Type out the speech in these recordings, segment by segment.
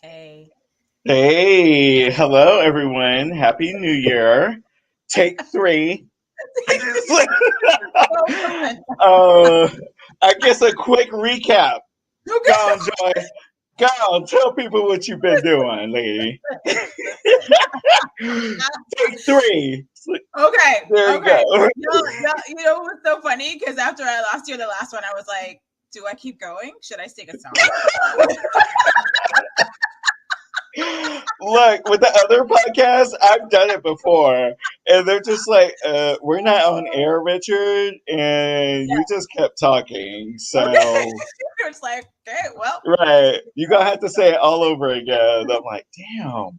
Hey. Hey, hello everyone. Happy New Year. Take three. So fun. uh, I guess a quick recap. Go Okay. on, Joy. Go on, tell people what you've been doing, lady. Listen. Take three. Okay. There you Okay. go. You know what's so funny? Because after I lost you the last one, I was like, do I keep going? Should I sing a song? Look, with the other podcasts, I've done it before, and they're just like, "We're not on air, Richard," and you Yeah. just kept talking. Okay. So, It's like, okay, well, right, you're gonna have to say it all over again. I'm like, damn,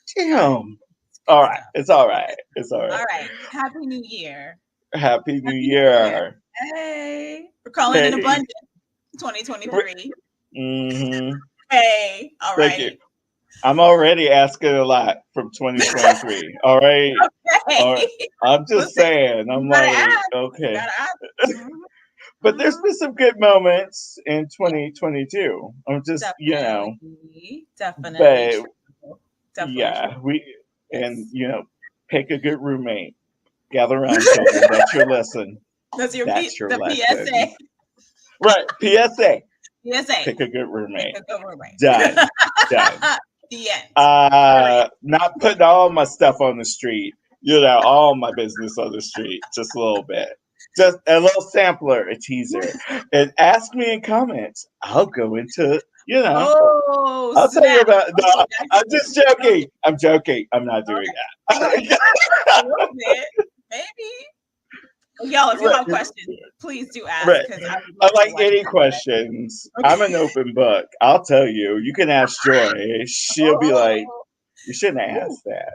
sorry. damn. It's All good right, stuff. it's all right, it's all All right. right. Happy New Year. Happy New Happy New Year. Year. Hey. We're calling in Hey, abundance 2023. mm-hmm. Hey. All Thank you. right. I'm already asking a lot from 2023. All right, all right. Okay. I'm just Listen, saying. you I'm gotta like, ask. You okay. gotta ask. Mhm, But there's mhm. been some good moments in Yeah, 2022. I'm just, definitely but true. Definitely true. yeah, we, and, Yes. pick a good roommate. Gather around, children. That's your lesson. That's your That's your the lesson. PSA. Right. PSA. PSA. Pick a good Pick roommate. a good roommate. Done. Done. The end. Period. Not putting all my stuff on the street. All my business on the street. Just a little bit. Just a little sampler, a teaser. And ask me in comments. I'll go into, Oh I'll tell you snap! about. No, Okay, that's I'm just joking. I'm joking. I'm not doing okay. that. A little bit, maybe. Y'all, if you right, have questions, please do ask right. because I would I love to like watch any that. questions. Okay. I'm an open book. I'll tell you. You can ask Joy. She'll be like, Oh, you shouldn't ooh. ask that.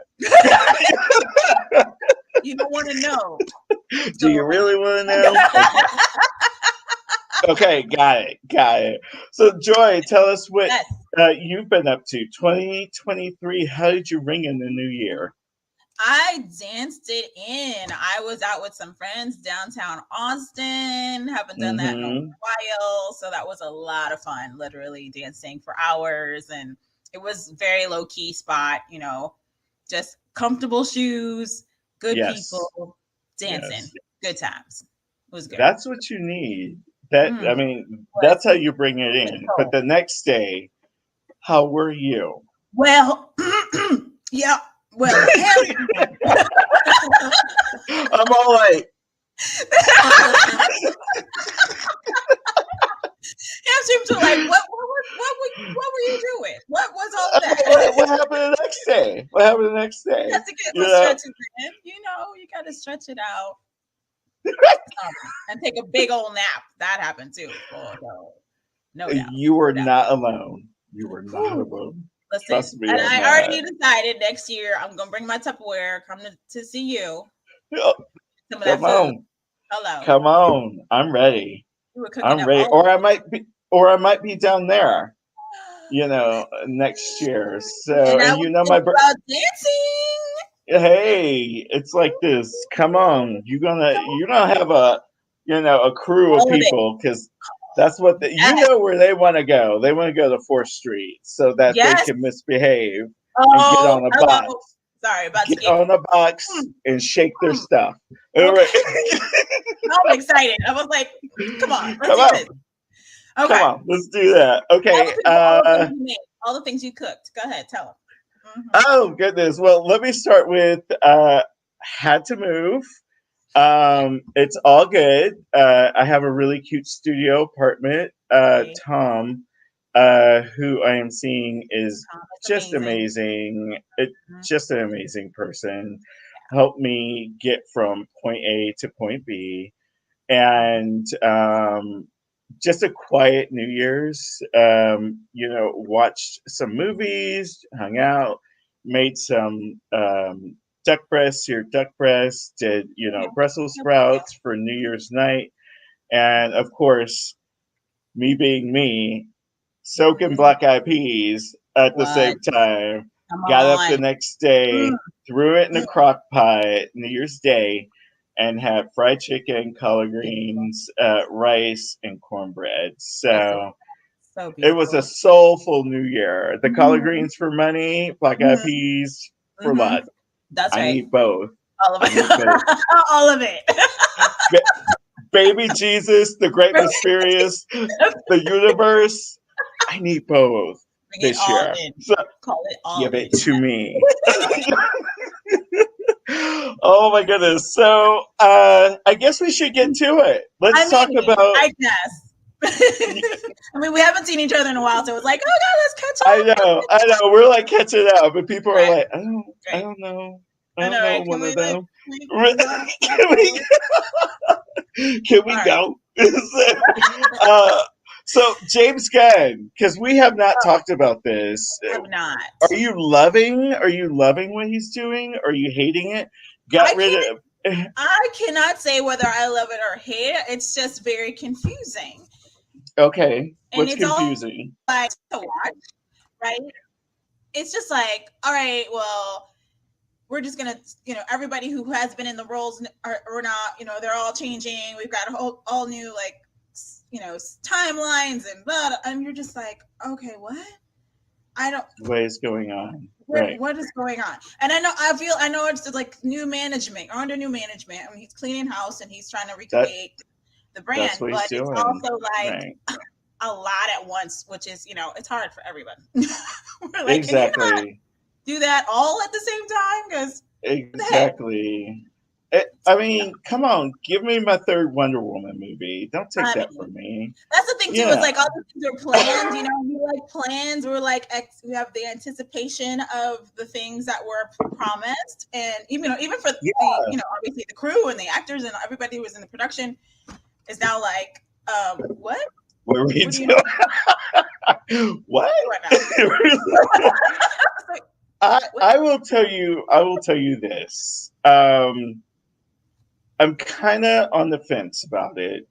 You don't want to know. Do So you really want to know? Okay. yes. Okay, got it. Got it. So, Joy, tell us what you've been up to. 2023, how did you ring in the new year? I danced it in. I was out with some friends downtown Austin. Haven't done that in a Mm-hmm. while. So that was a lot of fun, literally dancing for hours. And it was very low key spot, just comfortable shoes, good Yes. people, dancing, Yes. good times. It was good. That's what you need. That I Mm, mean, that's was how you bring it good in. But soul. the next day, how were you? Well, yeah. Well, I'm all like, hamstrings were like, what were you doing? What was all of that? what happened the next day? What happened the next You day? have to get You the know, stretches in. You got to stretch it out and take a big old nap. That happened too. Oh, no, no doubt, you were no doubt. not alone. You were not Whew. alone. Listen, Trust me and on I that. already decided next year I'm gonna bring my Tupperware. Come to see you. Oh, Some of that come food. on. Hello, Come on. I'm ready. you were cooking I'm up ready. all. Or I might be down there, next year. So, And I and was my thinking about dancing. hey, it's like this. Come on. Come You're going to have a crew on, of all of it. people cuz that's what Yes, where they want to go. They want to go to 4th Street so that they yes. can misbehave and get Oh, on a hello. box. Sorry, about to Get get. on a box Mm, and shake their mm. stuff. All Okay, right. I'm excited. I was like, come on, let's Come do this. on. Come Okay. on. Let's do that. Tell Okay. the people all the things you made, all the things you cooked. Go ahead, tell them. Oh goodness. Well, let me start with had to move. It's all good. I have a really cute studio apartment. Okay, Tom, who I am seeing, is that's just amazing. amazing. Mhm. Just an amazing person. Helped me get from point A to point B, Mhm. and just a quiet New Year's. Watched some movies, hung out, made some duck breasts, your duck breasts, did Yeah, Brussels there we go. sprouts for New Year's night, and of course, me being me, soaking Mhm. black eyed peas at the What? same time. Come Got up the on. next Mm, day, threw it in a mm. crock pot New Year's Day, and had fried chicken, collard Beautiful. greens, rice, and cornbread. So, So So It was a beautiful. soulful New Year. The collard Mm-hmm. greens for money, black eyed peas for Mm-hmm. luck. That's I right. need both. All of I need both. it. All of it. Ba- Baby Jesus, the great mysterious, the universe. I need both Bring it this all year. in. So Call it all give it in. to me. Oh my goodness. So I guess we should get to it. I Let's talk mean, about. I guess. I mean, we haven't seen each other in a while, so it's like, oh god, let's catch I up. know, I know. We're like catching up, but people are Right, like, I right. don't know. I I don't know, know right? one Can we of like, them. we go on fast Can we, forward? can All we right. go? uh, so James Gunn, because we have not Oh, talked about this. have not. Are you loving? Are you loving what he's doing? Are you hating it? Got I rid can't. of. I cannot say whether I love it or hate it. It's just very confusing, Okay, and what's it's all confusing? like to watch, right? It's just like, all right, well, we're just gonna, everybody who has been in the roles or not, they're all changing. We've got a whole all new like, timelines and blah, and you're just like, okay, what? I don't. What is going on? Right. What is going on? And I know it's like new management or under new management. I mean, he's cleaning house and he's trying to That recreate the that's brand, what he's but it's doing. also like Right. a lot at once, which is, it's hard for everyone. We're like, can you not Exactly. do that all at the same time? Because what the heck? Exactly. I mean, come on, give me my third Wonder Woman movie. Don't take I that mean, from me. that's the thing You too. Is like all know. the things are planned. We like plans. We're like we have the anticipation of the things that were promised, and even for Yeah. the obviously the crew and the actors and everybody who was in the production is now like, what? What were you What do you doing? What? do right now? What? I will tell you. I will tell you this. I'm kind of on the fence about it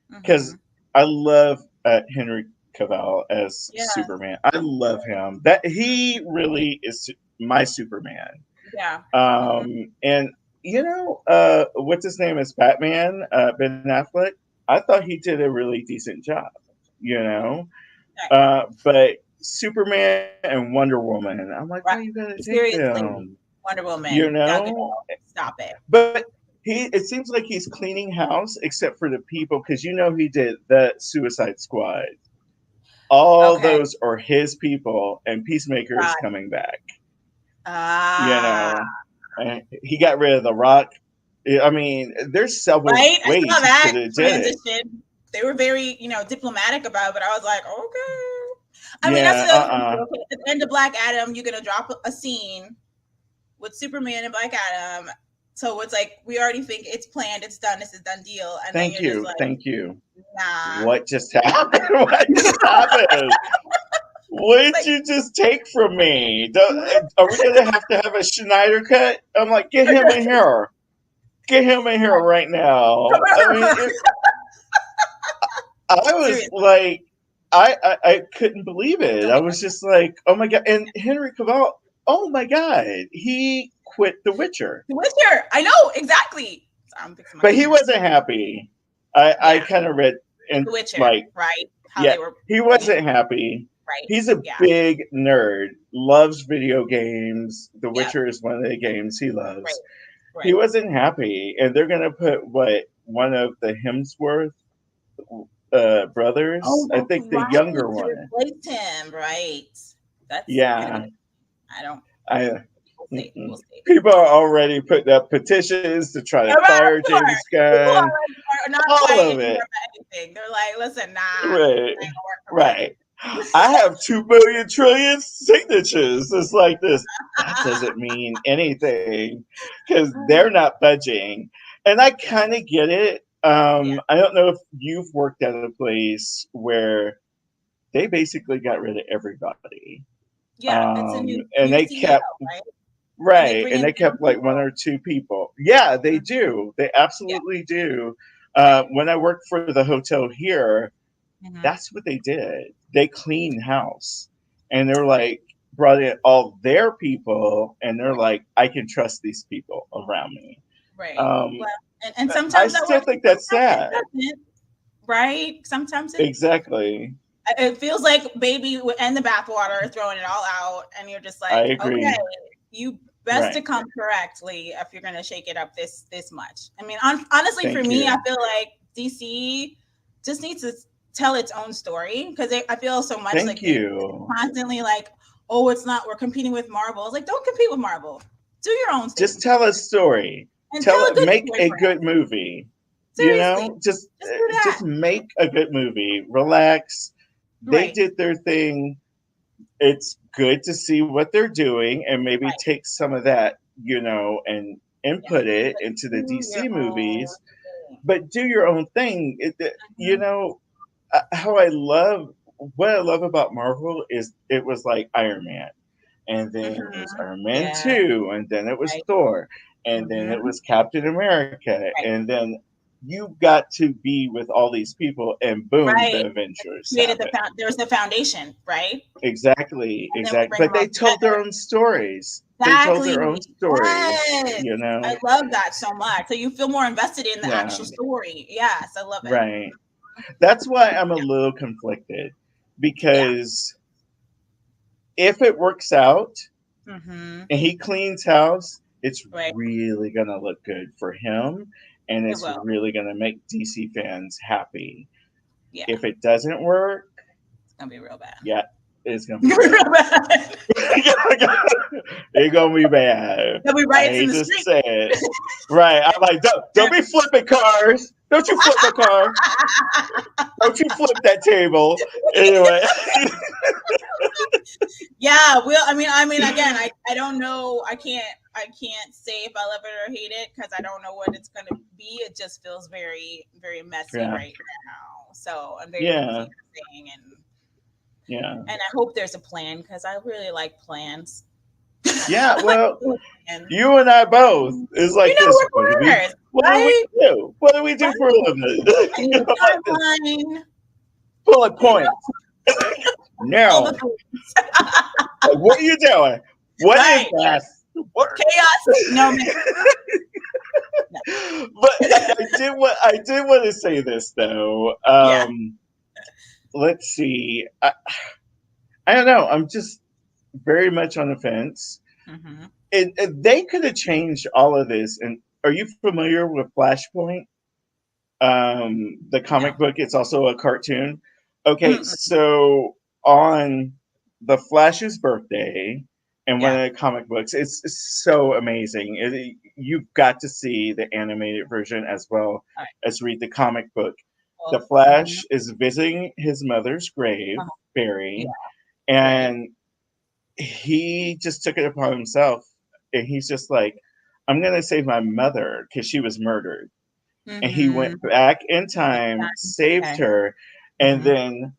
Mm-hmm. because I love Henry Cavill as Yeah, Superman. I love him. That he really is my Superman. yeah. Mm-hmm. And what's his name is Batman, Ben Affleck. I thought he did a really decent job. You know, Right. but Superman and Wonder Woman, I'm like, why Right. you gotta take Seriously, them? Wonder You Woman, Gal know, Gadot, stop it. but it seems like he's cleaning house except for the people because he did the Suicide Squad. All Okay. those are his people, and Peacemaker is God. coming back. You Ah. know, and he got rid of the Rock. I mean, there's several Right? I saw ways he that could have did it. transition. They were very, diplomatic about it, but I was like, okay. I mean, that's Yeah, the other thing. Okay, at the end of Black Adam, you're gonna drop a scene with Superman and Black Adam. So it's like we already think it's planned, it's done, it's a done deal, and then thank you're just you, like, thank you. nah. What just happened? What just happened? What It's did like, you just take from me? Are we gonna have a Schneider cut? I'm like, get him in here. Get him in here right now. I mean, I was seriously, like, I couldn't believe it. I was just like, oh my god! And Henry Cavill, oh my god, he quit The Witcher, The Witcher. I know exactly. Sorry, I'm fixing my but he camera. wasn't happy. I Yeah, kind of read and The Witcher. like, Right? How yeah, they were. he wasn't happy. Right. He's a Yeah. big nerd, loves video games. The Yeah. Witcher is one of the games he Right. loves. He Right. wasn't happy, and they're gonna put one of the Hemsworth brothers. Oh, I that's think the right. younger To one. replace him, right? That's gonna Yeah, be. I don't. I. We'll see. Mm-mm. We'll see. People are already putting up petitions to try to Of fire course, James people Gunn. are not All fighting of anymore it. for anything. They're like, listen, nah, Right. that ain't gonna work for me. Right. I have 2 billion trillion signatures. It's like this. That doesn't mean anything because they're not budging. And I kind of get it. Yeah, I don't know if you've worked at a place where they basically got rid of everybody. yeah. It's a new And they CEO, kept, right? And they right. bring And in they kept new like one people. or two people. Yeah, they Mhm. do. They Yeah, absolutely do. right. When I worked for the hotel here, Hmm. that's what they did. They cleaned house, and they're Right. like brought in all their people, and they're like, I can trust these people around me. Right. Um, Well, and I sometimes that still works, think and that's sometimes it sad. doesn't. Right? Sometimes it. Exactly. It feels like baby and the bathwater, throwing it all out, and you're just I like, okay, agree. you best to Right. come correctly if you're going to shake it up this much. I mean, honestly, for Thank me, I you. feel like DC just needs to tell its own story because I feel so much Thank like they you. constantly like, oh, it's not, we're competing with Marvel. It's like, don't compete with Marvel. Do your own Just thing tell a story. and tell a good Make story a for us. good movie. Seriously, just do Just that. make a good movie. Relax. They Right, did their thing. It's good to see what they're doing and maybe right. take some of that, and Yeah. input It's it like, into the do your DC own movies, thing. but do your own thing. Mhm. How I love what I love about Marvel is it was like Iron Man, and then it was Mhm. Iron Man Yeah, 2, and then it was right. Thor, and then it Mhm. was Captain America, Right. and then you got to be with all these people, and boom, Right. the Like we Avengers created happened. there was the foundation, right? Exactly, And then we exactly. bring But them all they told their together. own stories. They told Exactly. their own stories, Yes. I love that so much. So you feel more invested in the Yeah, actual story. Yes, I love it. right. That's why I'm a little conflicted Yeah. because if it works out Mhm. and he cleans house, it's Right. really gonna look good for him, and It it's will. really gonna make DC fans happy. Yeah. If it doesn't work, It's gonna be real bad. yeah, it's gonna be It's gonna be bad. real bad. It's gonna be bad. There'll be I riots in hate the to street. say it. Right. I'm like, don't be flipping cars. Don't you flip a car. Don't you flip that table. Anyway. Yeah, well, I mean, again, I don't know. I can't say if I love it or hate it because I don't know what it's gonna be. It just feels very, very messy Yeah. right now. So I'm very Yeah. confusing, Yeah. and I hope there's a plan because I really like plans. Yeah. Like Well, and you and I both. It's like this. we're planners, What do we right? do? What do we do for a Right. living? I need a Like this. timeline. Bullet You know, points. all the No. things. Like, what are you doing? What is Right. this? What? Chaos. No, man. No. But I did want to say this though. Yeah. Let's see. I don't know. I'm just very much on the fence. Hmm. They could have changed all of this. And are you familiar with Flashpoint? The comic No. book. It's also a cartoon. Okay, Mm-mm. so on the Flash's birthday, and one Yeah. of the comic books, it's so amazing. You've got to see the animated version as well All right. as read the comic book. The Well, Flash is visiting his mother's grave, uh-huh. Yeah. Barry, Right. and he just took it upon himself, and he's just like, I'm gonna save my mother because she was murdered, and he Mm-hmm. went back in time, saved Okay. her, and Mm-hmm. then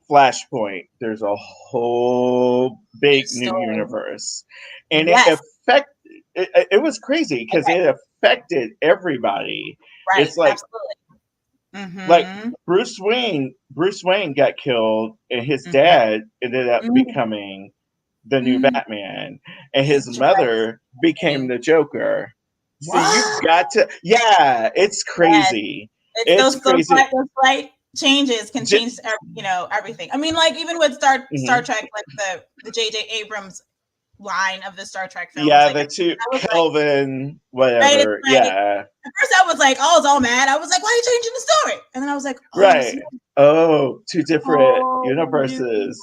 Flashpoint. There's a whole New big new story. universe, and Yes. it was crazy because Okay. it affected everybody. Right. It's like Absolutely. like Mm-hmm. Bruce Wayne got killed, and his Mm-hmm. dad ended up Mm-hmm. becoming the new Mm-hmm. Batman, and his That's mother became right. the Joker. So you've What? got to, yeah, it's Yes. crazy. It's It's crazy. those slight changes can J- change everything. I mean, like even with Star mhm. Trek, like the J.J. Abrams line of the Star Trek films, Yeah, like the two I was like, Kelvin, right, it's whatever. like Yeah, at first I was like, oh, I was all mad. I was like, why are you changing the story? And then I was like, oh, right. see, Oh, two different oh, dude, universes.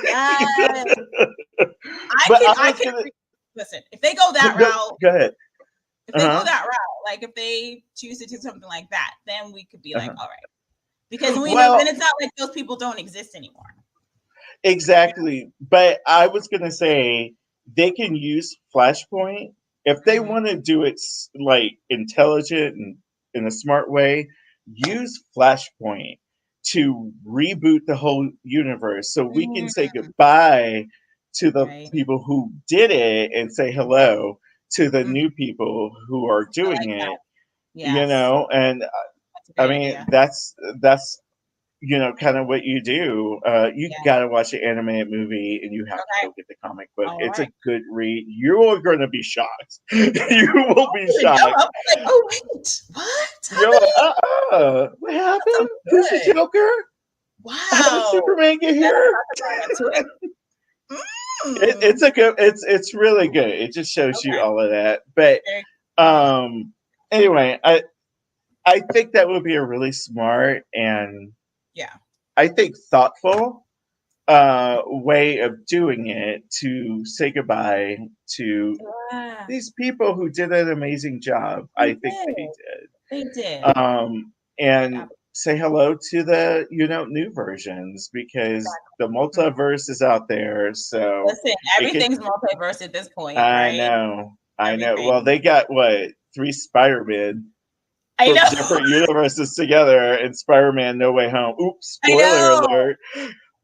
yes, But I I was can gonna listen if they go that go, route. go ahead. If Uh they go huh. that route, like if they choose to do something like that, then we could be like, Uh-huh. all right, because we know then Well, it's not like those people don't exist anymore. You exactly. But I was gonna say they can use Flashpoint if they know? want to do it like intelligent and in a smart way. Use Flashpoint to reboot the whole universe, so we can say Mm, goodbye to the right. people who did it and say hello to the Mhm. new people who are I doing like that. it. Yes, And that's a I great mean idea. that's kind of what you do. You Yeah. got to watch the animated movie, and you have to Okay. go get the comic book. All It's a right. good read. You're going to be shocked. You will be I didn't know. shocked. I was like, oh wait, what's You're like, happening? what That happened? sounds Who's the good. Joker? How did Wow. Superman get Yeah, here? that's a Mm. It's really good. It just shows you Okay. all of that. But Very good. um, anyway, I think that would be a really smart and Yeah. I think thoughtful way of doing it to say goodbye to Yeah. these people who did an amazing job. They I think they did. did. They did. Like, And say hello to the new versions because the mhm. multiverse is out there. So Listen, it could. everything's multiverse at this point, right? I know. Well, Everything. they got what 3 Spider-Man I from know. different universes together in Spider-Man No Way Home. Oops, I spoiler know. alert.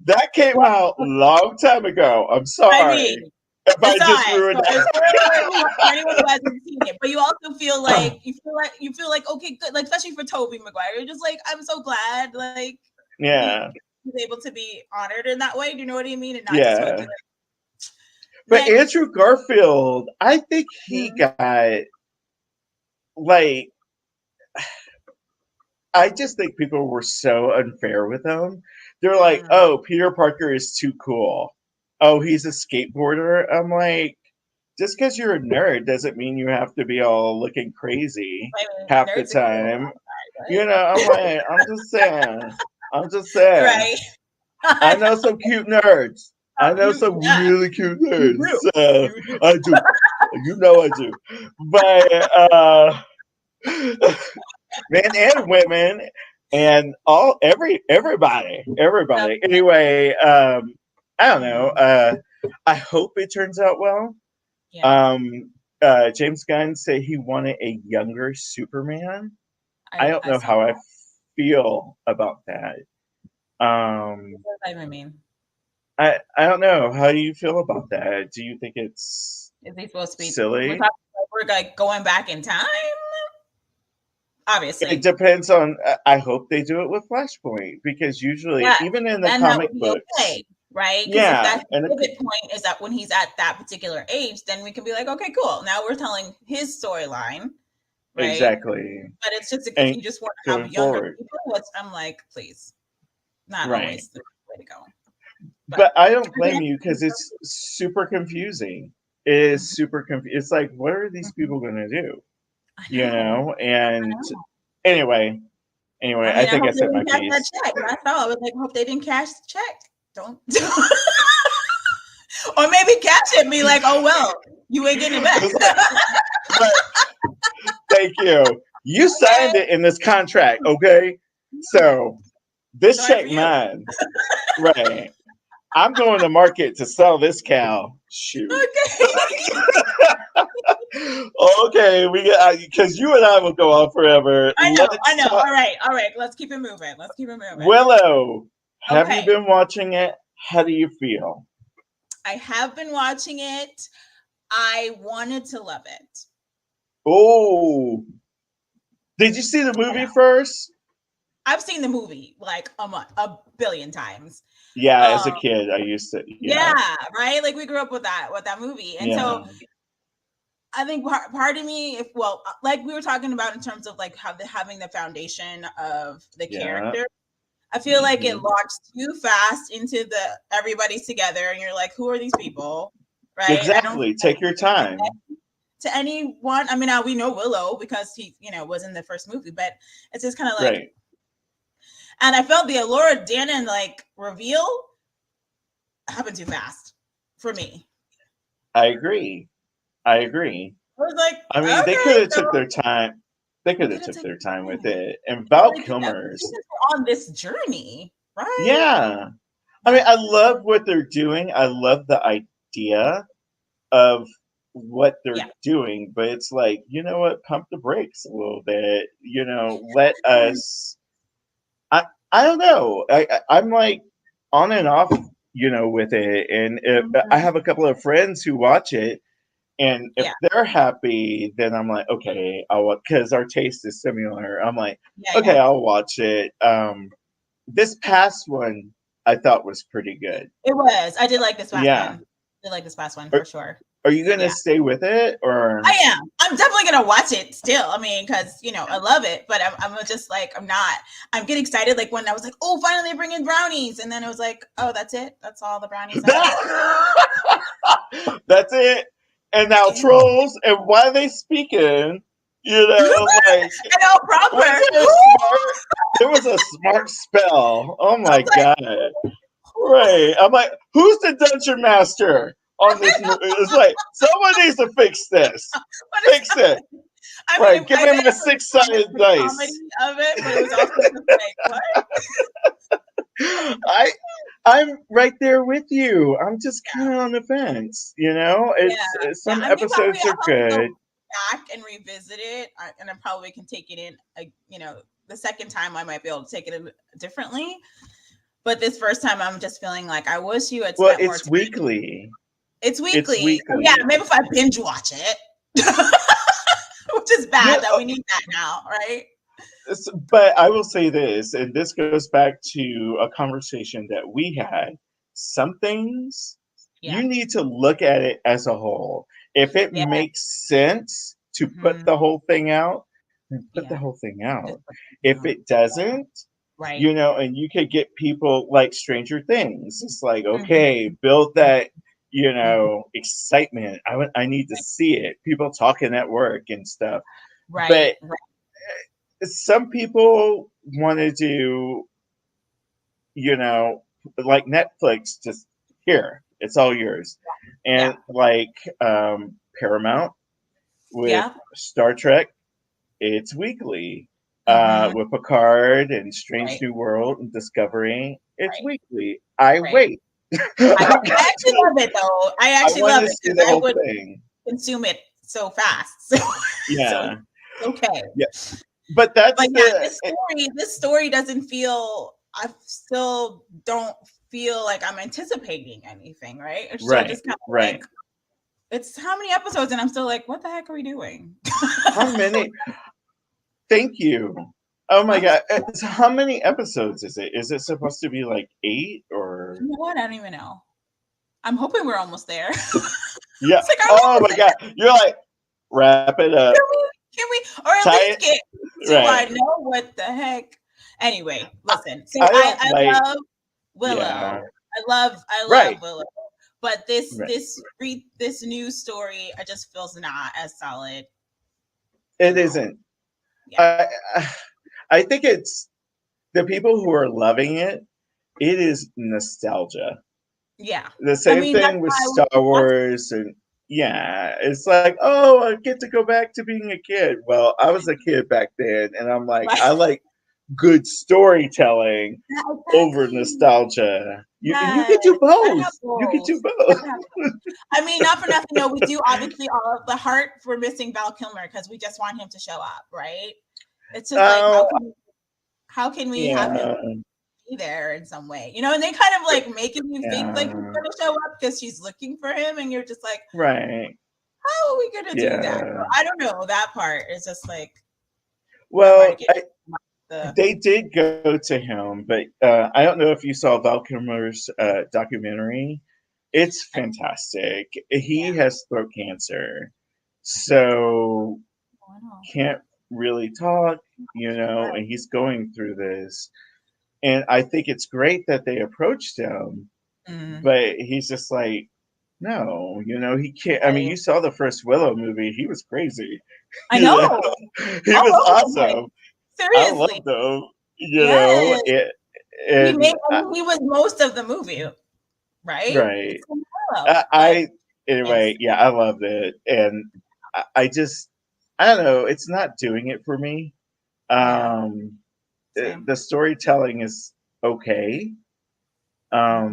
That came Well, out long time ago. I'm I mean, sorry if I just besides, ruined so it's that. spoiler alert for anyone who hasn't seen it, but you also feel like okay, good, like especially for Tobey Maguire, you're just like, I'm so glad like he Yeah, was able to be honored in that way. Do you know what I mean? And not just totally yeah. like But next. Andrew Garfield, I think he Mhm. got like I just think people were so unfair with him. They're like, Mm. "Oh, Peter Parker is too cool. Oh, he's a skateboarder." I'm like, just because you're a nerd doesn't mean you have to be all looking crazy I mean, half the nerds are cool. time. I'm sorry, I'm like, I'm just saying. I'm just saying. right? I Right. know some cute nerds. I know You, some yeah, really cute you nerds. do. So You do. I do. You know I do. But men and women and everybody. Anyway, I don't know. Mhm. I hope it turns out well. Yeah, Um, James Gunn said he wanted a younger Superman. I don't I know saw how I that. feel about that. What Um, does that even mean? I don't know. How do you feel about that? Do you think it's Is he supposed to be? silly? We're like going back in time, It obviously. depends on. I hope they do it with Flashpoint because usually, Yeah, even in the then that comic would be books, okay, right? Because if yeah, that's and the pivot point is that when he's at that particular age, then we can be like, okay, cool. Now we're telling his storyline, right? exactly, But it's just if and you just want to have going younger forward, people, which I'm like, please, not right? always the way to go. But But I don't blame you because it's super confusing. It is Mhm. super confusing. It's like, what are these Mhm. people going to do? I know. I And know. anyway, I I mean, I think hope I they said my didn't cash that piece. check. That's all. I was like, hope they didn't cash the check. Don't, or maybe cash it. And be like, oh well, you ain't getting it back. It's like, but thank you. You Okay, signed it in this contract, okay? So this sorry for check you. mine, right? I'm going to market to sell this cow. Shoot. Okay. Okay, we got because you and I will go on forever. I know. I Let's know. talk. All right. All right. Let's keep it moving. Let's keep it moving. Willow, have you Okay. been watching it? How do you feel? I have been watching it. I wanted to love it. Oh, did you see the I movie know. first? I've seen the movie like a billion times. Yeah, as a Um, kid, I used to. Yeah, yeah, right. Like we grew up with that movie, and so yeah, I think part of me, if well, like we were talking about in terms of like how having the foundation of the yeah. character, I feel like it Hmm. launched too fast into the everybody's together, and you're like, who are these people, right? I don't feel Exactly. like Take your time. to anyone. I mean, we know Willow because he, was in the first movie, but it's just kind of like, Right. and I felt the Allura Dannon like reveal happened too fast for me. I agree. I agree. I was like, I mean, they okay, could have so took their time. They they could have could have took taken their time with time. it. And Val Like, Kilmer's, we're on this journey, right? yeah. I mean, But I love what they're doing. I love the idea of what they're yeah, doing, but it's like, you know what? Pump the brakes a little bit. Let us. I I don't know. I'm like on and off, with it. And if I mhm, have a couple of friends who watch it, and if yeah, they're happy, then I'm like, okay, I'll watch because our taste is similar. I'm like, yeah, okay, yeah. I'll watch it. This past one I thought was pretty good. It was. I did like this past Yeah. one. I did like this past one Are, for sure. Are you gonna Yeah. stay with it or? I am. I'm definitely gonna watch it still. I mean, because I love it, but I'm just like I'm not. I'm getting excited like when I was like, oh, finally they're bringing brownies, and then it was like, oh, that's it. That's all the brownies are. That's it. And now Damn. trolls, and why are they speaking? Like And all was proper. it a smart? There was a smart spell. Oh I my was like, god! Right? I'm like, who's the dungeon master on this movie? It's like someone needs to fix this. what is Fix it. I mean, Right? Give I me bet my it was fun six-sided for the comedy dice. of it, but it was also just like, what? I I'm right there with you. I'm just kind of on the fence. Yeah, yeah. Some I mean, probably episodes are I'll probably go good. back and revisit it, and I probably can take it in. The second time I might be able to take it in differently. But this first time, I'm just feeling like I wish you had Well, spent more it's time. weekly. It's It's weekly. So yeah, weekly. maybe if I binge watch it, which is Yeah, bad that we need that now, right? but I will say this, and this goes back to a conversation that we had. Some things you Yeah, need to look at it as a whole. If it yeah, makes sense to put hmm the whole thing out, then put the yeah. whole thing Just out. let me If know. it doesn't, Right. and you could get people like Stranger Things. It's like, Hmm. okay, build that, Hmm. excitement. I need to see it. People talking at work and stuff. Right. But Right. some people want to do, you know, like Netflix, just here, it's all yours. Yeah. And like Paramount with Yeah. Star Trek, it's weekly. Hmm. With Picard and Strange Right. New World and Discovery, it's Right. weekly. I Right. wait. I'm I actually love it though. I I actually want love to it see because the I whole would thing. consume it so fast. So Yeah, it's okay. yeah. But But that's yeah, the this story doesn't feel. I still don't feel like I'm anticipating anything. Right? It's still right, just kind of like right. it's how many episodes, and I'm still like, what the heck are we doing? How many? Thank you. Oh my I'm just, god! So how many episodes is it? Is it supposed to be like 8 or? you know what? I don't even know. I'm hoping we're almost there. Yeah. It's like, are we Oh almost my god! You're like wrap it up, can we, or at tie least it get so I right. know what the heck? Anyway, I, listen. So I I don't I like. love Yeah. Willow. I love Right. Willow. But this Right. this re, this new story, I just feels not as solid. It No. isn't. Yeah. I I think it's the people who are loving it. It is nostalgia. Yeah. The I same mean, that's thing with why Star we watch it. Wars and yeah, it's like, oh, I get to go back to being a kid. Well, I was a kid back then, and I'm like, Like, I like good storytelling yeah, over exactly. nostalgia. You Yes. could do Gotta both. have You could both. do both. Gotta have both. I mean, not for nothing. No, we do obviously all of the heart for missing Val Kilmer because we just want him to show up, right? It's just like Oh, how can we have him yeah, be there in some way, and they kind of like making you think like he's yeah, gonna show up because she's looking for him, and you're just like, right, how are we gonna do that? So yeah. I don't know. That part is just like I'm Well, already getting the they did go to him, but I don't know if you saw Val Kilmer's documentary. It's I, fantastic. yeah. He has throat cancer, so Oh, I know. can't really talk, Right. and he's going through this. And I think it's great that they approached him, Mm, but he's just like, no, he can't. I mean, right. you saw the first Willow movie; he was crazy. I You know, know. he All was over the place. awesome. I Seriously. loved him. Yes. And He was most of the movie, right? right. It's in Willow. Like, I yes. anyway, yeah, I loved it, and I just I don't know, it's not doing it for me. Yeah. Um, Same. the storytelling is okay.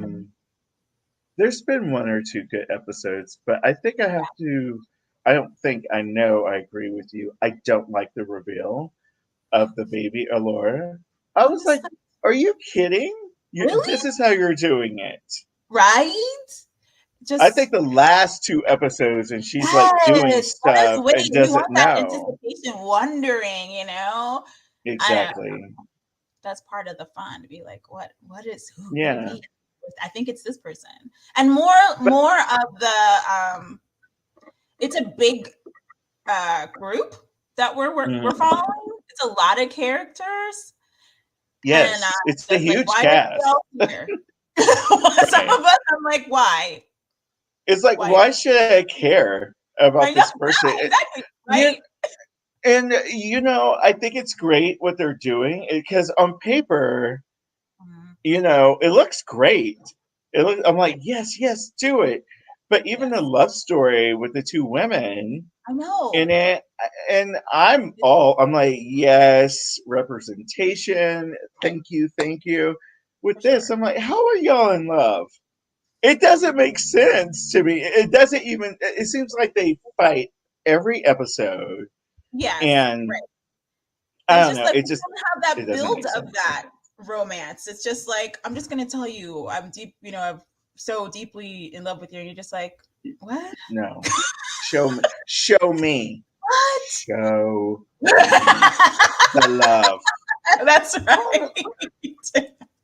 Hmm. Um, there's been one or two good episodes, but I think I have to. I don't think I know. I agree with you. I don't like the reveal of the baby Alora. I I'm was just like, like, "Are you kidding? really? This is how you're doing it." Right? I Just think the last two episodes, and she's like doing yes. Let us stuff wait. and We doesn't want that know. anticipation, wondering. I don't. Exactly. That's part of the fun to be like, what is who? What did Yeah. he? I think it's this person, and more But more of the it's a big group that we're Mhm. following. It's a lot of characters, and Yes, it's a just like, huge why are we cast. all here? Some Right. of us, I'm like, why? It's like, Why? why should I care I about know, this person? yeah, exactly, You, right? and I think it's great what they're doing because on paper, Mhm. it looks great. I'm Right. like, yes, yes, do it. But even the Yes, love story with the two women I in know. it, and I'm like, yes, representation. Thank you. With For this, sure. I'm like, how are y'all in love? It doesn't make sense to me. It doesn't even. It seems like they fight every episode, Yes, and right. I It's don't just know. like It we just don't have it that doesn't build make of sense. that romance. It's just like, I'm just gonna tell you, I'm deep, I'm so deeply in love with you, and you're just like, what? No, show me, What? show me the love. That's right.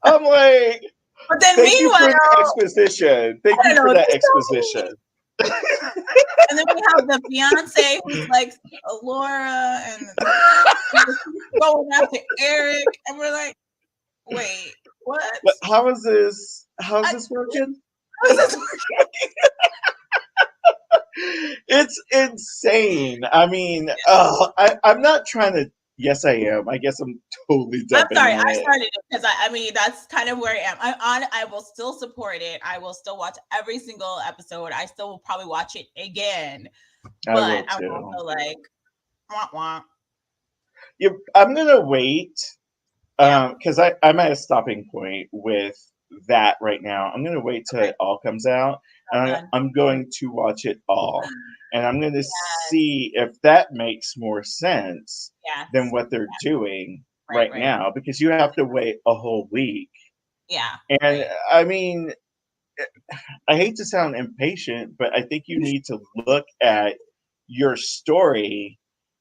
I'm like, But then thank you for the meanwhile, exposition. Thank I you don't for know, that just tell exposition. me. And then we have the fiance who's like Laura, and she's going after Eric, and we're like, wait, what? But how's I, this working? how is this It's insane. I mean, I'm not trying to. Yes, I am. I guess I'm totally I'm dumping sorry, on I it. started it because I mean that's kind of where I am. I will still support it. I will still watch every single episode. I still will probably watch it again. I But will I'm too. also like, wah, wah. I'm gonna wait Yeah. because I'm at a stopping point with that right now. I'm gonna wait till Okay. it all comes out, I'm and done. I'm going to watch it all, and I'm gonna Yes. see if that makes more sense than Yes. what they're doing Right. right Right. now because you have to wait a whole week. Yeah. And Right. I mean, I hate to sound impatient, but I think you need to look at your story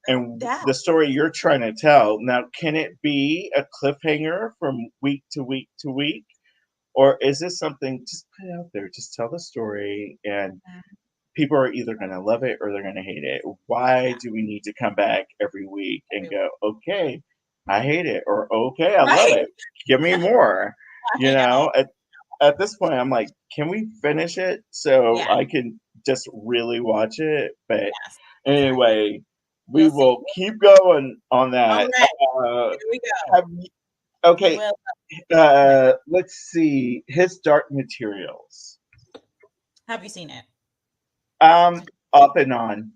and Yeah. the story you're trying to tell. Now, can it be a cliffhanger from week to week to week? Or is this something just put it out there, just tell the story and Mhm. people are either going to love it or they're going to hate it. Why Yeah. do we need to come back every week and Every go, week. okay, I hate it, or okay, I love Right. it. Give me more. You I know. know, at this point, I'm like, can we finish it so Yeah. I can just really watch it? But Yes. Exactly. anyway, we We'll see. will keep going on All that. right. Here we go. Have you, okay, Well, yeah. let's see. His Dark Materials. Have you seen it? Um, off and on,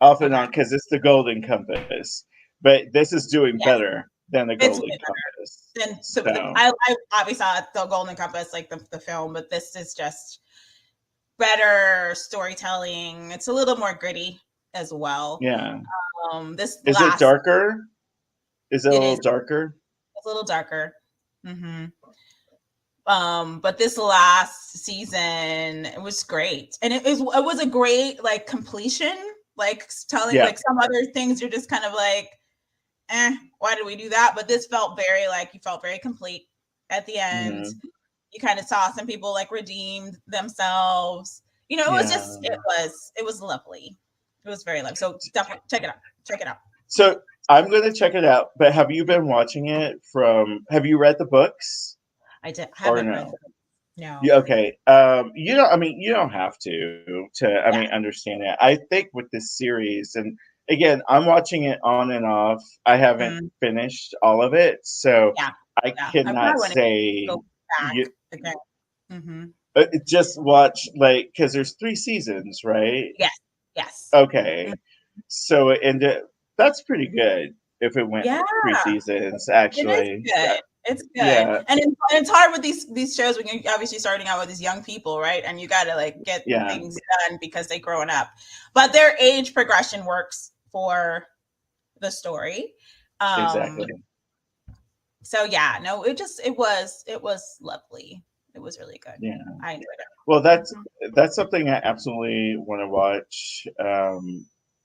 off and Okay. on, because it's the Golden Compass, but this is doing Yes. better than the It's Golden way Compass. better than So I obviously saw the Golden Compass, like the film, but this is just better storytelling. It's a little more gritty as well. yeah, This is it last darker? Is it a it little is darker? it's a little darker. hmm but this last season it was great, and it was a great like completion. Like telling Yeah. like some other things, you're just kind of like, why did we do that? But this felt very like you felt very complete at the end. Hmm. You kind of saw some people like redeemed themselves. It was Yeah. just it was lovely. It was very lovely. So definitely check it out. Check it out. So I'm going to check it out. But have you been watching it from? Have you read the books or Haven't read no? them. No. Yeah, okay. You don't. I mean, you don't have to. I Yeah. mean, understand it. I think with this series, and again, I'm watching it on and off. I haven't Mhm. finished all of it, so Yeah. I Yeah. I cannot probably want to say. go back You again. hmm just watch like because there's 3 seasons, right? Yes. Yes. Okay, Mhm. so that's pretty good if it went Yeah. 3 seasons. It is Actually, good. It's good. yeah, And it's hard with these shows when you're obviously starting out with these young people, right? And you got to like get yeah, things done because they growing up. But their age progression works for the story. Um exactly. so yeah, no, it was lovely. It was really good. Yeah. I enjoyed Well, it. that's something I absolutely want to watch.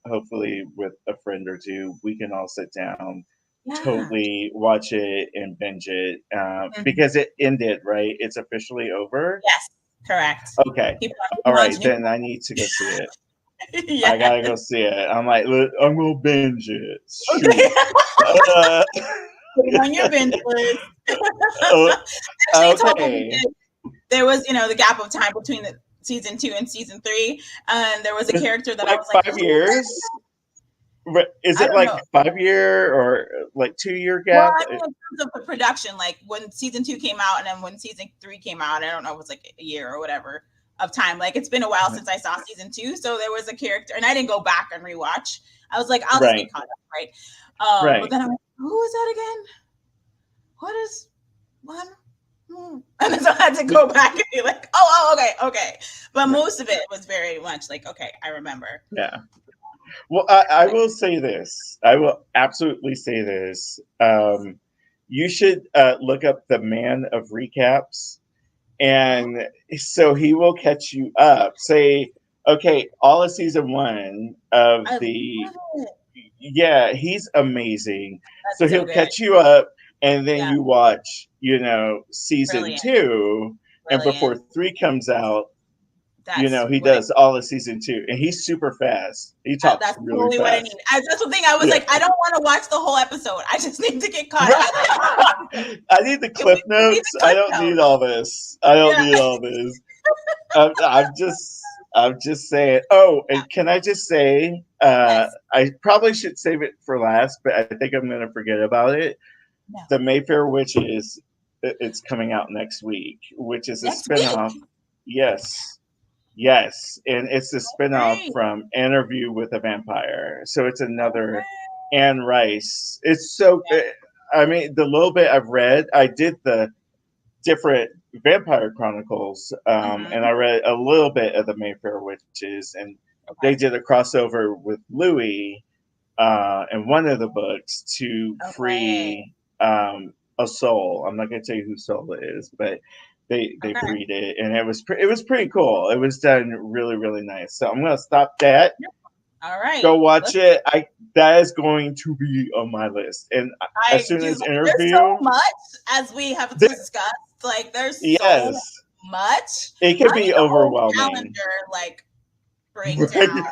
Hopefully, with a friend or two, we can all sit down, Yeah. totally watch it and binge it Mhm. because it ended right. It's officially over. Yes, correct. Okay, People are all moving on to right, new. then I need to go see it. I Yeah. gotta go see it. I'm like, "Look, I'm gonna binge it. Shoot. Okay. Uh, Put it on your binge list. uh, Actually, it's hopeful okay. because there was, the gap of time between the season 2 and season 3, and there was a It's character that I like was like, 5 years. Is I it don't like know. 5 year or like 2 year Well, gap? I mean, in terms of the production, like when season 2 came out and then when season 3 came out, I don't know, it was like a year or whatever of time. Like it's been a while since I saw season 2, so there was a character, and I didn't go back and rewatch. I was like, I'll just Right, get caught up, right? But right. then I'm like, who is that again? What is one? And then so I had to go back and be like, okay. But most of it was very much like, okay, I remember. Yeah. Well, I will say this. I will absolutely say this. You should look up the Man of Recaps, Oh, and so he will catch you up. Say, okay, all of season one of I the love it. yeah, he's amazing. So That's so he'll good. catch you up, and then Yeah, you watch, season brilliant, two, and before brilliant. three comes out, That's he what I does all of season two, and he's super fast. He talks That's really totally what I fast. need. That's the thing. I was Yeah. like, I don't want to watch the whole episode. I just need to get caught up. I need the cliff Give me notes. the I clip don't note. need all this. I don't Yeah, need all this. I'm just saying. Oh, yeah. and can I just say, Yes. I probably should save it for last, but I think I'm going to forget about it. No. The Mayfair Witches, it's coming out next week, which is a Next week. spinoff. Yes, yes, and it's a spinoff Great. from Interview with a Vampire. So it's another Okay. Anne Rice. It's so. I mean, the little bit I've read, I did the different Vampire Chronicles, and Mm-hmm. I read a little bit of the Mayfair Witches, and they Okay. did a crossover with Louis in one of the books to Okay. free a soul. I'm not going to tell you who soul it is, but they Okay. freed it, and it was pretty cool. It was done really really nice. So I'm going to stop that. Yep. All right. Go watch Let's. it. That is going to be on my list, and as I soon do. as There's so interview, much as we have there, discussed. Like there's so yes, much. it I can need be a whole overwhelming. calendar like Right. breakdown.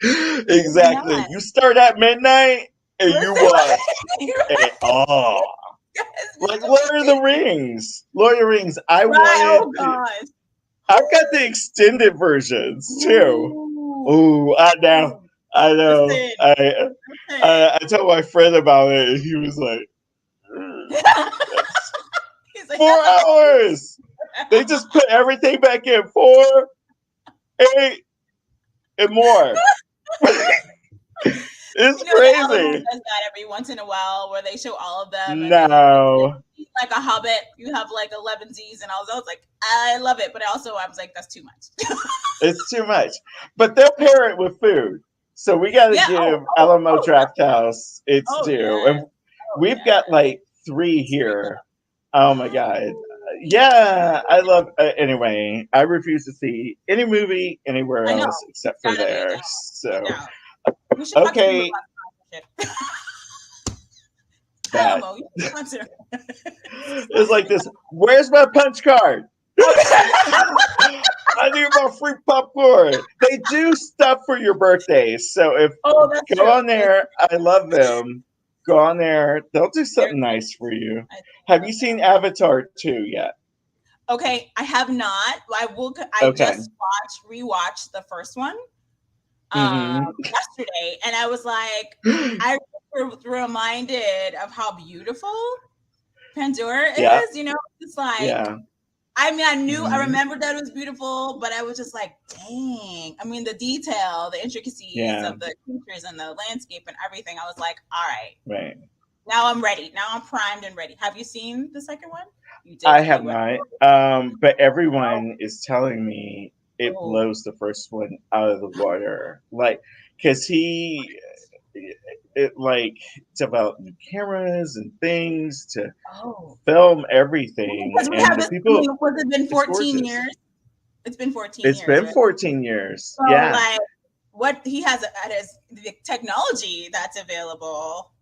Maybe Exactly. not. You start at midnight and you Listen, watch you're it right. all. Yes, Like it's Lord of the amazing. Rings. Lord of the Rings. I Right. wanted Oh to. gosh. I've got the extended versions too. Ooh. Ooh, I know. I know. Listen. I Listen. I, I told my friend about it, and he was like, "That's He's like, that's four a lot. hours. They just put everything back in 4, 8, and more. It's The Alamo crazy. does that every once in a while where they show all of them and then No. like a Hobbit, you have like 11 Z's and all those. Like, I love it, but also I was like, that's too much. It's too much. But they'll pair it with food. So we got to Yeah. give Alamo Draft House its Oh due. yeah. And Oh we've got yeah. like 3 Sprinkle here. them. Oh my God. Oh, Yeah, I love anyway, I refuse to see any movie anywhere I know. else It's except for gotta be a there. doubt. A So, doubt. We should watch Hulu okay, on sponsorship. that Alamo, you sponsor. it's like this. Where's my punch card? I need my free popcorn. They do stuff for your birthdays. So if Oh, that's go true. on there, I love them. Go on there. They'll do They're something nice for you. I Have you love seen them. Avatar 2 yet? Okay, I have not. I will. I Okay. just rewatched the first one Hmm. yesterday, and I was like, I was reminded of how beautiful Pandora Yeah. is. It's like, Yeah. I mean, I Hmm. remembered that it was beautiful, but I was just like, dang. I mean, the detail, the intricacies Yeah. of the creatures and the landscape and everything. I was like, all right, Right. now I'm ready. Now I'm primed and ready. Have you seen the second one? You I did. have You went. not. But everyone is telling me it Oh, blows the first one out of the water. Like, because it like developed new cameras and things to oh. film everything, Because we and have the this. I mean, people, was it been it's 14 gorgeous. years? It's been 14 It's years, been right? 14 years. So, Yeah. like, what he has at his the technology that's available.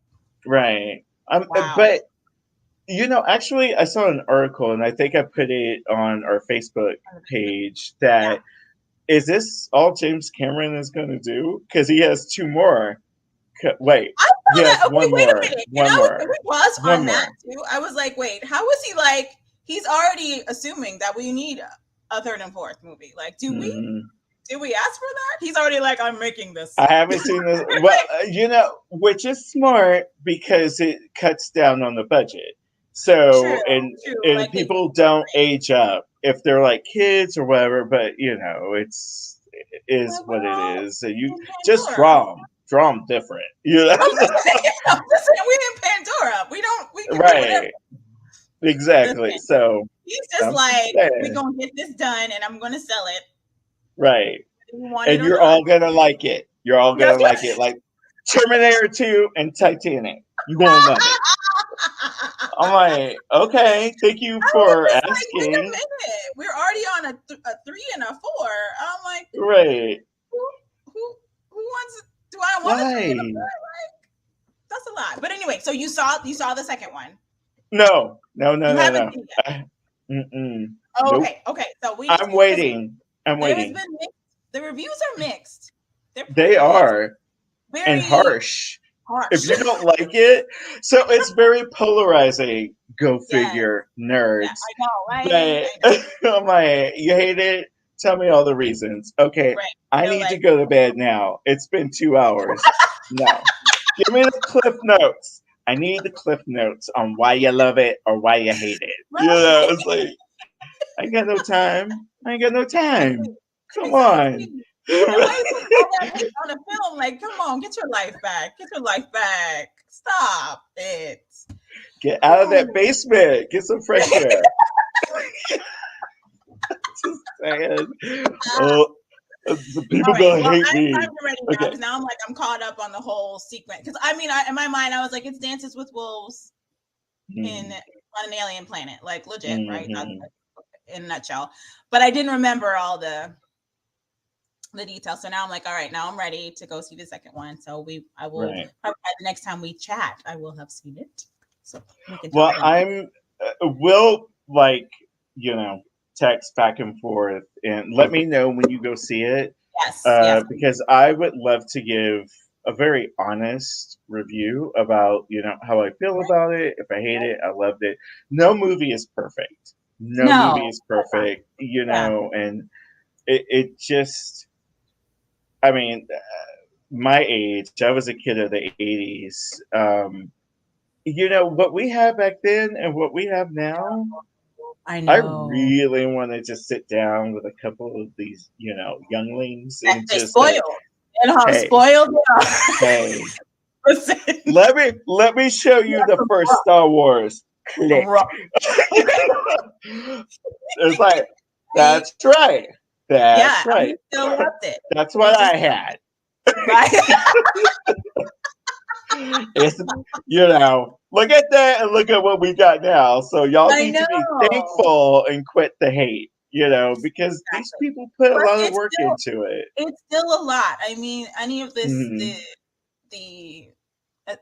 Right. Wow. But actually, I saw an article, and I think I put it on our Facebook page Yeah. that is this all James Cameron is going to do? Because he has two more. Wait, I he saw that. has Okay, one wait a more. minute. One Can more. we pause One on that more. too? I was like, wait, how is he like? He's already assuming that we need a third and fourth movie. Like, Hmm. do we ask for that? He's already like, I'm making this. I haven't seen this. Well, which is smart because it cuts down on the budget. True, So, true. and Like they people don't age up if they're like kids or whatever. But it is what it well, is. And you in just Pandora. draw them different. You know, I'm just saying, I'm just saying, we in Pandora. We can do whatever. right? Exactly. Listen, So he's just I'm just like, we're saying, gonna get this done, and I'm gonna sell it. right? Whether you want it And or you're not. all gonna like it. You're all That's gonna like it, like Terminator 2 and Titanic. You're gonna love it. right. I'm like, okay, thank you I was for just like, wait a asking. minute. We're already on a 3 and a 4. I'm like, Right. who who wants? Do I want a 3 and a 4? Why? Like, that's a lot. But anyway, so you saw the second one. No, no, no, You no, haven't no. seen it. Mm-mm. Oh, Nope. okay. So we need I'm to because waiting. I'm there has waiting. been mixed. The reviews are mixed. They're They pretty mixed. are and Very harsh. If harsh. you don't like it, so it's very polarizing. Go Yes. figure, Yeah, nerds. I know, right? But I know. I'm like, you hate it? Tell me all the reasons. Okay, Right. I They're need to like, go to bed now. It's been 2 hours. No. Give me the cliff notes. I need the cliff notes on why you love it or why you hate it. right. It's like, I ain't got no time. I ain't got no time. Exactly. Come on. Exactly. Nobody's putting all that hate on a film. Like, come on, get your life back. Get your life back. Stop it. Get out of that basement. Get some fresh air. Just saying. Oh, the All people right. gonna Well, hate I'm me. ready now Okay. because now I'm caught up on the whole sequence. Because I mean, in my mind, I was like, it's Dances with Wolves in Mm-hmm. on an alien planet, like legit, right? That's Mm-hmm. in a nutshell. But I didn't remember all the details. So now I'm like, all right, now I'm ready to go see the second one. So I will Right. probably the next time we chat, I will have seen it. So we can talk Well, about it. we'll like, you know, text back and forth and let me know when you go see it. Yes, yes. Because I would love to give a very honest review about, how I feel about it. If I hate it, I loved it. No movie is perfect. No movie No. is perfect, Yeah. and it just, I mean, my age, I was a kid of the 80s. What we had back then and what we have now, I I know. really want to just sit down with a couple of these, younglings That and they just say, spoiled. And how hey, spoiled they are. hey, Listen. let me show you the first Star Wars. Click. It's like, See? that's right. Yeah, That's and right. he still loved it. That's He what just I had. right. It's look at that and look at what we got now. So y'all I need to be know. thankful and quit the hate, because these Exactly. people put a Plus, lot of work into it. it's still a lot. I mean, any of this Hmm. the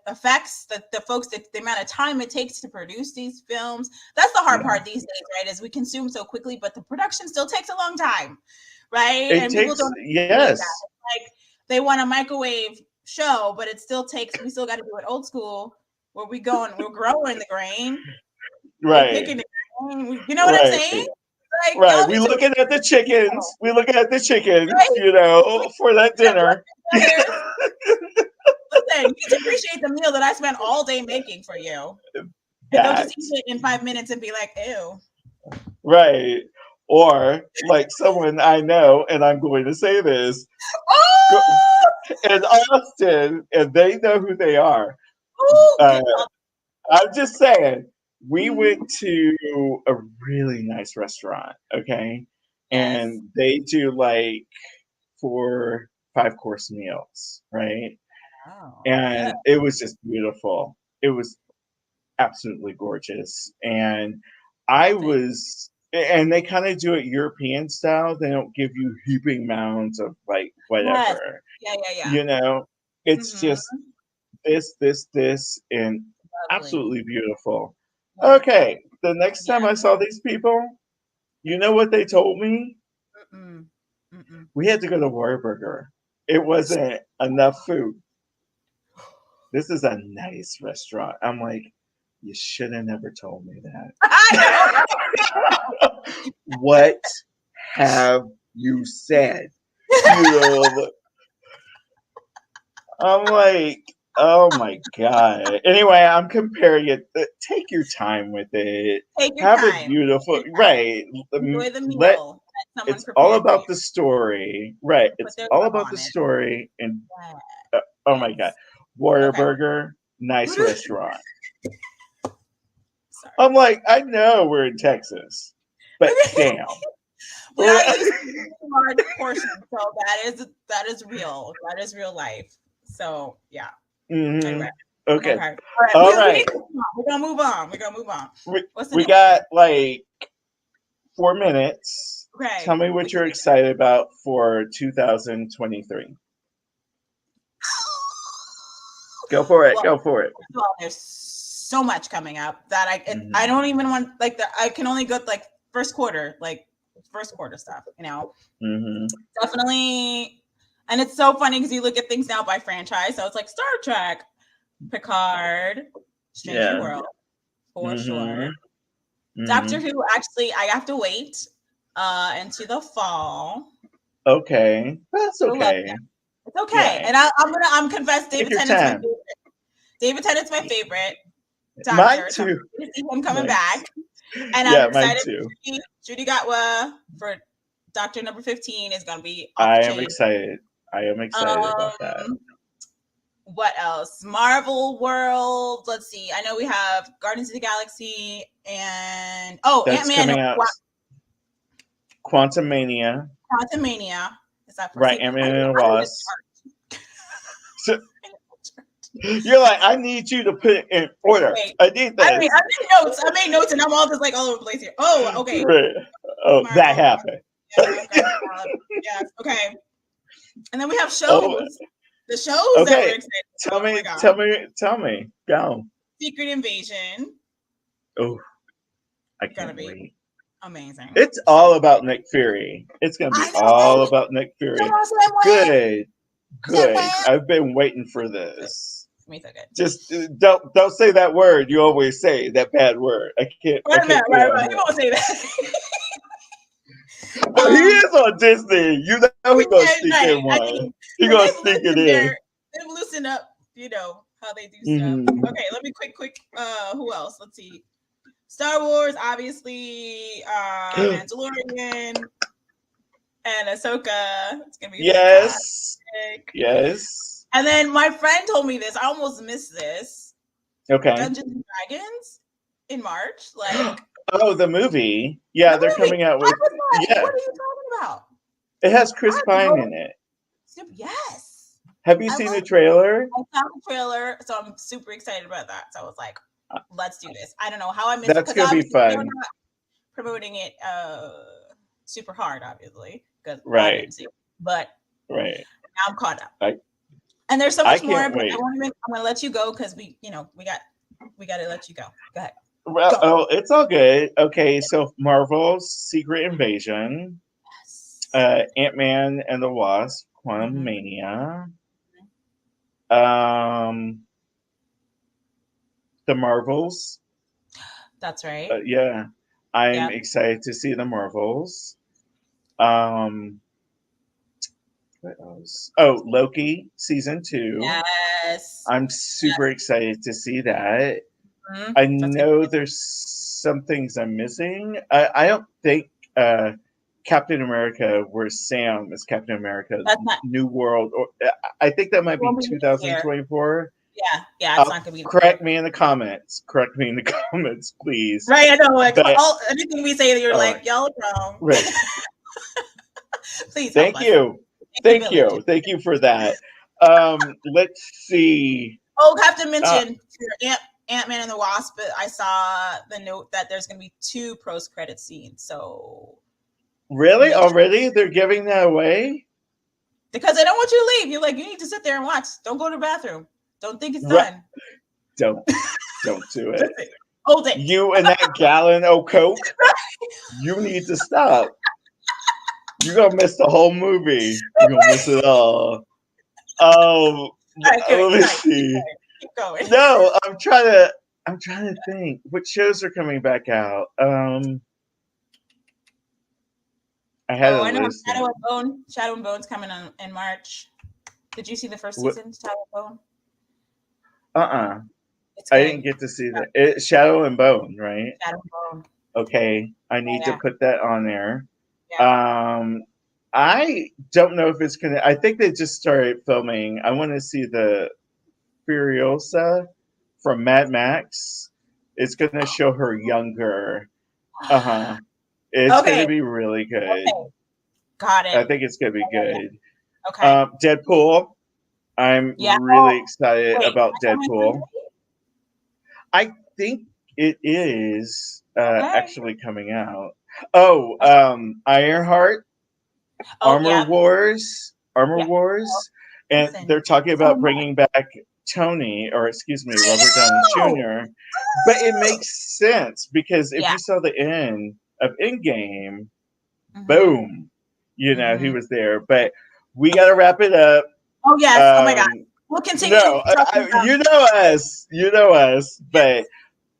effects that the folks that the amount of time it takes to produce these films, that's the hard Yeah. part these days, right? Is we consume so quickly, but the production still takes a long time, right? It And people takes, don't appreciate that. yes. It's like they want a microwave show, but it still takes, we still got to do it old school where we're growing the grain, we're Right. picking the grain, you know what I'm Right. saying? Like, Right. y'all We need to, looking at the chickens. We looking at the chickens, right? for that dinner. Together. Listen, you need to appreciate the meal that I spent all day making for you. And don't That. just eat it in 5 minutes and be like, ew. Right. Or like someone I know, and I'm going to say this, Oh, in Austin, and they know who they are. ooh, Uh, get up. I'm just saying, we Mhm. went to a really nice restaurant, okay? Yes. And they do like 4 5-course meals, right? Oh, yeah. And it was just beautiful. It was absolutely gorgeous. And I Love it. was, and they kind of do it European style. They don't give you heaping mounds of like Yes. whatever, Yeah, yeah, yeah. you know. It's Mm-hmm. just this, and Lovely. absolutely beautiful. Love it. Okay, the next Yeah. time I saw these people, you know what they told me? Mm-mm. Mm-mm. We had to go to Whataburger. It wasn't enough food. This is a nice restaurant. I'm like, you should have never told me I that. What have you said? You know, I'm like, oh my God. Anyway, I'm comparing it. Take your time with it. Take your Have it time. beautiful. Take your time. Right. Enjoy the Let meal that someone it's all prepared for you. about the story. Right. Put It's their all love about on the it. story. And Yeah. oh my God. Yes. Okay. Whataburger, nice restaurant. Sorry. I'm like, I know we're in Texas, but damn. We are used to large portions, so that is real. That is real life. So yeah. Mm-hmm. Anyway. Okay. Okay. All right. All We need right. to move on. We're gonna move on. We're gonna move on. What's the We next got thing? like 4 minutes. Okay. Tell me what you're excited about for 2023. Go for it. Well, Go for it. first of all, there's so much coming up that I Mhm. don't even want I can only go like first quarter stuff, Mhm. Definitely. And it's so funny because you look at things now by franchise. So it's like Star Trek, Picard, Strange New Yeah. World, for sure. Mhm. Doctor Mhm. Who, actually, I have to wait into the fall. Okay. That's I love okay. that. It's okay. Yeah. And I'm confess Take David your Tennant's my time. favorite. David Tennant's my favorite Mine doctor. So I'm too. excited to see him coming Mine. back. And I'm Yeah, mine excited too. Judy Gatwa for Doctor number 15 is gonna be off the I am chain. excited. I am excited about that. What else? Marvel World. Let's see. I know we have Guardians of the Galaxy and That's Ant-Man and coming out. Quantum Mania. Quantumania. Is that for Right, Ant-Man and the Wasp. So, you're like, I need you to put it in order. Wait, I need this. I made notes. I made notes, and I'm all just like all over the place here. Oh, okay. Right. Oh, Marvel. that happened. Yeah, yes. Okay. And then we have shows. Oh, the shows that we're okay. excited Tell about. me, Oh my God. tell me. Go. Secret Invasion. Oh, I Gonna can't be wait. amazing. It's all about Nick Fury. It's gonna be I know. all about Nick Fury. Come on, Sam Good. Sam. I've been waiting for this. Me so good. Just don't say that word. You always say that bad word. I can't. Right. You won't say that. He is on Disney. You know he's gonna sneak in one. He's gonna sneak it in. They've loosened up, how they do Mhm. stuff. Okay, let me quick. Who else? Let's see. Star Wars, obviously. Mandalorian and Ahsoka. It's gonna be fantastic. Yes. And then my friend told me this. I almost missed this. Okay. Dungeons and Dragons in March. Like, oh, the movie. Yeah, they're coming out with. Yeah. What are you talking about? It has Chris Pine in it. Yes. Have you seen the trailer? I saw the trailer, so I'm super excited about that. So I was like, let's do this. I don't know how I missed it. That's gonna be fun. They're not promoting it super hard, obviously, because right. I didn't see it. But right. now I'm caught up. And there's so much more, but wait. I'm gonna let you go because we gotta let you go. Go ahead. Well, oh, it's all good. Okay, so Marvel's Secret Invasion, Ant-Man and the Wasp, Quantum Mania, the Marvels. That's right. Yeah, I'm excited to see the Marvels. What else? Oh, Loki season 2. Yes, I'm super excited to see that. I know there's some things I'm missing. I don't think Captain America, where Sam is Captain America, New World, or I think that might be 2024. Yeah, it's not gonna be. Correct me in the comments. Correct me in the comments, please. Right, I know. Like anything we say, that you're like, y'all wrong. Right. Please. Thank you. Thank you for that. Let's see. Oh, have to mention Ant-Man and the Wasp, but I saw the note that there's going to be 2 post-credit scenes. So really, already they're giving that away because they don't want you to leave. You're like, you need to sit there and watch. Don't go to the bathroom. Don't think it's done. Don't do it. Hold it. You and that gallon of Coke. You need to stop. You're gonna miss the whole movie. You're gonna miss it all. Oh, All right, let me sorry, see. keep going. No, I'm trying to think. What shows are coming back out? I had Oh, a I know list. Shadow and Bone. Shadow and Bone's coming on in March. Did you see the first What? season, Shadow and Bone? Uh-uh. It's I good. didn't get to see that. Shadow and Bone, right? Shadow and Bone. Okay, I need to Yeah, put that on there. yeah. Um, I don't know if it's gonna. I think they just started filming. I want to see the Furiosa from Mad Max. It's gonna show her younger. Uh huh. It's Okay, gonna be really good. okay, got I it. think it's gonna be good. Okay, Deadpool. I'm yeah. Oh, really excited wait, about that's on my Deadpool. I think it is Okay. actually coming out. Oh, Okay. Ironheart, Oh, yeah, Armor yeah. Wars, and Listen, they're talking so about much. bringing back Tony, or excuse me, I Robert Downey know. Jr. But it makes sense because if Yeah. you saw the end of Endgame, Mm-hmm. boom, you know he Mm-hmm. was there. But we got to wrap it up. Oh yes. Oh my God. Um, We'll continue no, talking about. you know us, but Yes.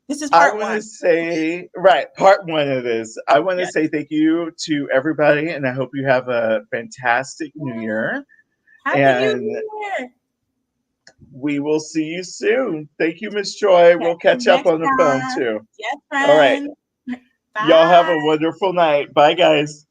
This is I part want to one. say, right, part one of this. I want to Yes. say thank you to everybody, and I hope you have a fantastic new Yes. year. Happy New And Year. we will see you soon. Thank you, Miss Joy. Catch We'll you catch up next on the phone time. too. Yes, All right. friends. Y'all have Bye. a wonderful night. Bye, guys.